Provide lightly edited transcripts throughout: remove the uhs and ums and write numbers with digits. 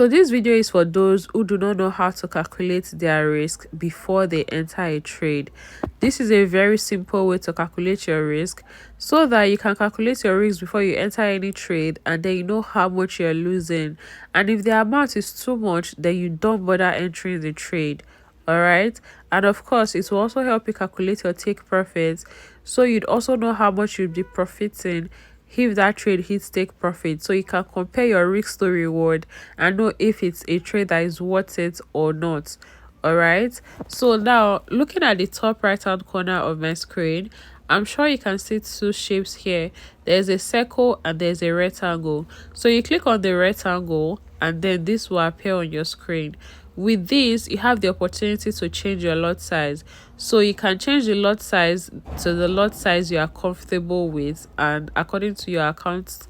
So this video is for those who do not know how to calculate their risk before they enter a trade. This is a very simple way to calculate your risk so that you can calculate your risk before you enter any trade, and then you know how much you're losing. And if the amount is too much, then you don't bother entering the trade. All right. And of course, it will also help you calculate your take profits, so you'd also know how much you'd be profiting if that trade hits take profit, so you can compare your risk to reward and know if it's a trade that is worth it or not. All right. So now, looking at the top right hand corner of my screen, I'm sure you can see two shapes here. There's a circle and there's a rectangle. So you click on the rectangle and then this will appear on your screen. With this, you have the opportunity to change your lot size. So you can change the lot size to the lot size you are comfortable with and according to your account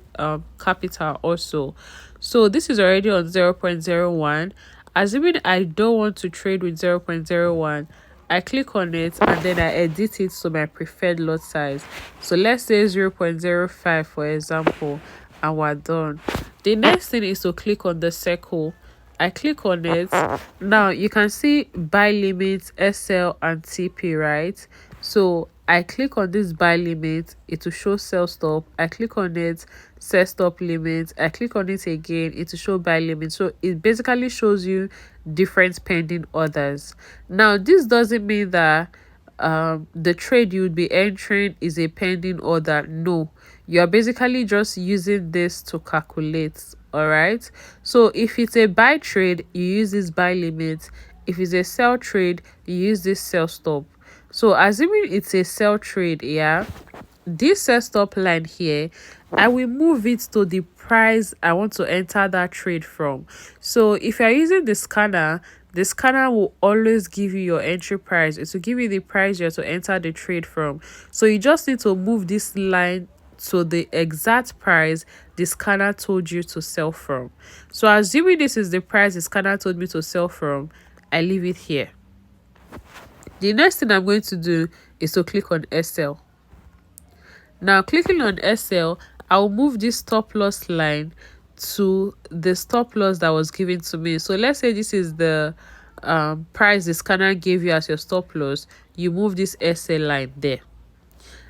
capital also. So this is already on 0.01. Assuming I don't want to trade with 0.01, I click on it and then I edit it to my preferred lot size. So let's say 0.05 for example, and we're done. The next thing is to click on the circle. I click on it. Now you can see buy limit, SL and TP, right? So I click on this buy limit, it will show sell stop. I click on it, sell stop limit. I click on it again, it will show buy limit. So it basically shows you different pending orders. Now this doesn't mean that the trade you would be entering is a pending order. No, you're basically just using this to calculate. All right. So if it's a buy trade, you use this buy limit. If it's a sell trade, you use this sell stop. So assuming it's a sell trade, yeah, this sell stop line here, I will move it to the price I want to enter that trade from. So if you're using the scanner will always give you your entry price. It will give you the price you're to enter the trade from. So you just need to move this line to the exact price the scanner told you to sell from. So assuming this is the price the scanner told me to sell from, I leave it here. The next thing I'm going to do is to click on SL. Now clicking on SL, I'll move this stop loss line to the stop loss that was given to me. So let's say this is the price the scanner gave you as your stop loss. You move this SL line there.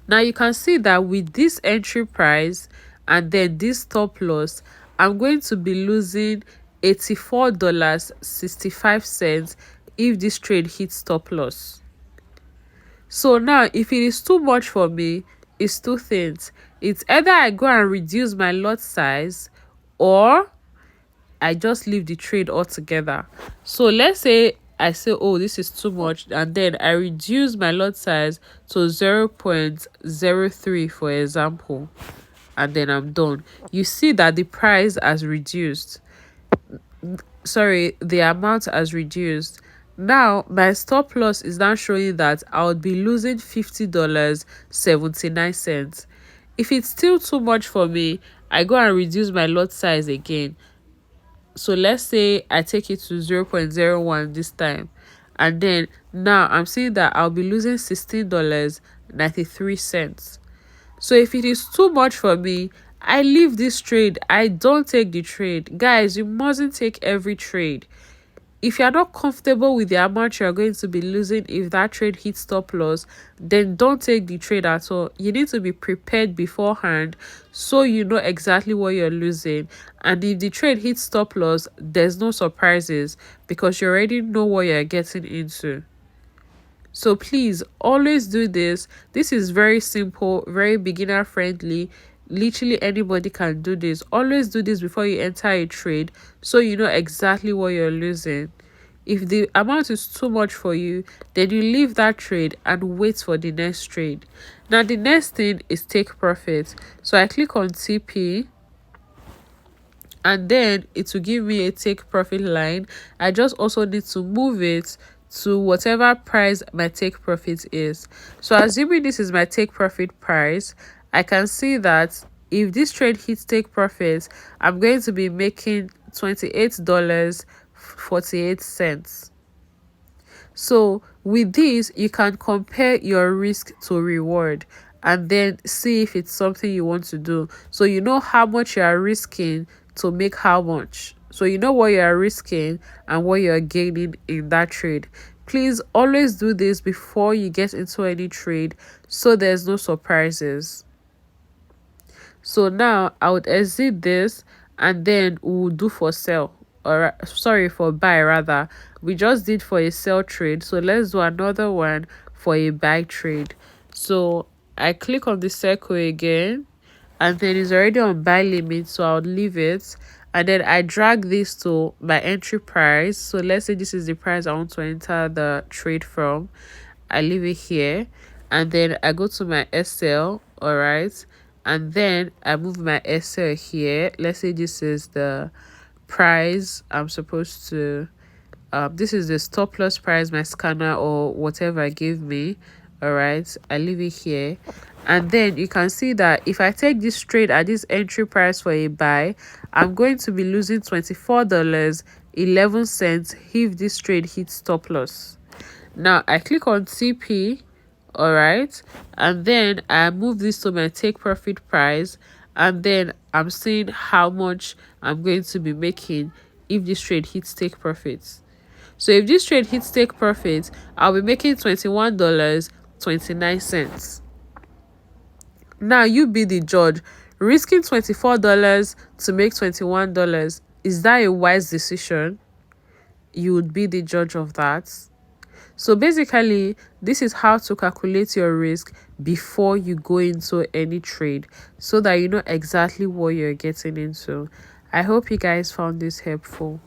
Now you can see that with this entry price and then this stop loss, I'm going to be losing $84.65 if this trade hits stop loss. So now if it is too much for me, it's two things. It's either I go and reduce my lot size or I just leave the trade altogether. So let's say I say, oh, this is too much, and then I reduce my lot size to 0.03 for example, and then I'm done. You see that the price has reduced. Sorry, the amount has reduced. Now my stop loss is now showing that I would be losing $50.79. If it's still too much for me, I go and reduce my lot size again. So let's say I take it to 0.01 this time, and then now I'm seeing that I'll be losing $16.93. So if it is too much for me, I leave this trade. I don't take the trade. Guys, you mustn't take every trade. If you're not comfortable with the amount you're going to be losing if that trade hits stop loss, then don't take the trade at all. You need to be prepared beforehand so you know exactly what you're losing. And if the trade hits stop loss, there's no surprises because you already know what you're getting into. So please always do this. This is very simple, very beginner friendly. Literally anybody can do this. Always do this before you enter a trade so you know exactly what you're losing. If the amount is too much for you, then you leave that trade and wait for the next trade. Now the next thing is take profit. So I click on TP and then it will give me a take profit line. I just also need to move it to whatever price my take profit is. So assuming this is my take profit price, I can see that if this trade hits take profit, I'm going to be making $28.48. So with this, you can compare your risk to reward and then see if it's something you want to do. So you know how much you are risking to make how much. So you know what you are risking and what you are gaining in that trade. Please always do this before you get into any trade so there's no surprises. So now I would exit this, and then we'll do for sell, or sorry, for buy rather. We just did for a sell trade, so let's do another one for a buy trade. So I click on the circle again, and then it's already on buy limit, so I'll leave it. And then I drag this to my entry price. So let's say this is the price I want to enter the trade from. I leave it here, and then I go to my SL. All right, and then I move my SL here. Let's say this is the price I'm supposed to this is the stop loss price my scanner or whatever gave me. All right, I leave it here, and then you can see that if I take this trade at this entry price for a buy, I'm going to be losing $24.11 if this trade hits stop loss. Now I click on TP. All right, and then I move this to my take profit price, and then I'm seeing how much I'm going to be making if this trade hits take profits. So if this trade hits take profit, I'll be making $21.29. Now you be the judge. Risking $24 to make $21, is that a wise decision? You would be the judge of that. So basically, this is how to calculate your risk before you go into any trade so that you know exactly what you're getting into. I hope you guys found this helpful.